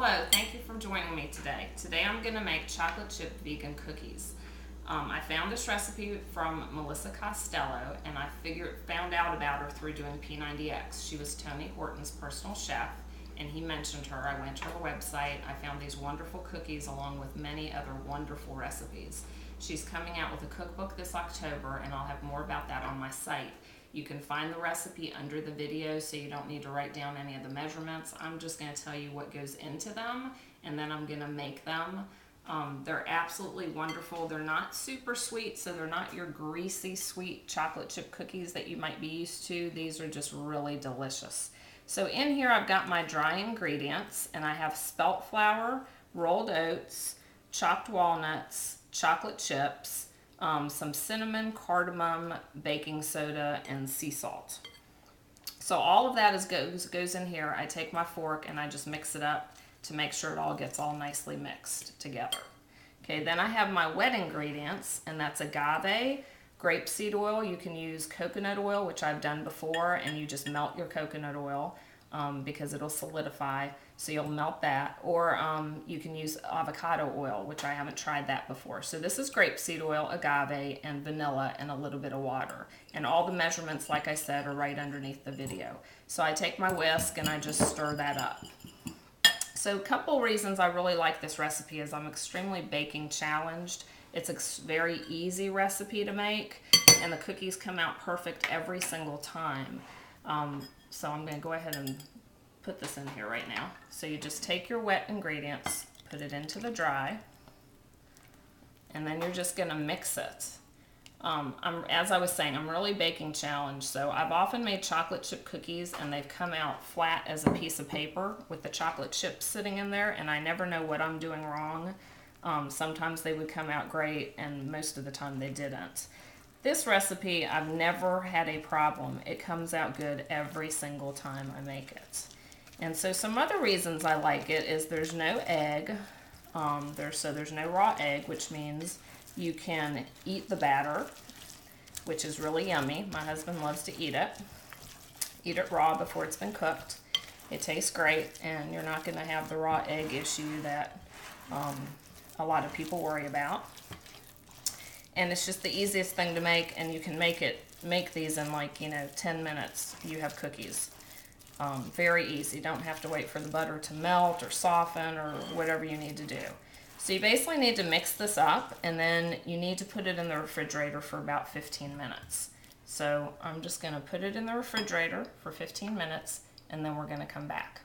Hello, thank you for joining me today. Today I'm going to make chocolate chip vegan cookies. I found this recipe from Melissa Costello, and I found out about her through doing P90X. She was Tony Horton's personal chef, and he mentioned her. I went to her website. I found these wonderful cookies along with many other wonderful recipes. She's coming out with a cookbook this October, and I'll have more about that on my site. You can find the recipe under the video, so you don't need to write down any of the measurements. I'm just going to tell you what goes into them, and then I'm going to make them. They're absolutely wonderful. They're not super sweet, so they're not your greasy, sweet chocolate chip cookies that you might be used to. These are just really delicious. So in here I've got my dry ingredients, and I have spelt flour, rolled oats, chopped walnuts, chocolate chips, some cinnamon, cardamom, baking soda, and sea salt. So all of that goes in here. I take my fork and I just mix it up to make sure it all gets all nicely mixed together. Okay, then I have my wet ingredients, and that's agave, grapeseed oil. You can use coconut oil, which I've done before, and you just melt your coconut oil because it'll solidify, so you'll melt that. Or you can use avocado oil, which I haven't tried that before. So this is grapeseed oil, agave, and vanilla, and a little bit of water. And all the measurements, like I said, are right underneath the video. So I take my whisk and I just stir that up. So a couple reasons I really like this recipe is I'm extremely baking challenged. It's a very easy recipe to make, and the cookies come out perfect every single time. So I'm going to go ahead and put this in here right now. So you just take your wet ingredients, put it into the dry, and then you're just going to mix it. As I was saying, I'm really baking challenged, so I've often made chocolate chip cookies and they've come out flat as a piece of paper with the chocolate chips sitting in there, and I never know what I'm doing wrong. Sometimes they would come out great, and most of the time they didn't. This recipe, I've never had a problem. It comes out good every single time I make it. And so some other reasons I like it is there's no egg. There's no raw egg, which means you can eat the batter, which is really yummy. My husband loves to eat it. Eat it raw before it's been cooked. It tastes great, and you're not going to have the raw egg issue that a lot of people worry about. And it's just the easiest thing to make, and you can make these in 10 minutes. You have cookies. Very easy. Don't have to wait for the butter to melt or soften or whatever you need to do. So you basically need to mix this up, and then you need to put it in the refrigerator for about 15 minutes. So I'm just going to put it in the refrigerator for 15 minutes, and then we're going to come back.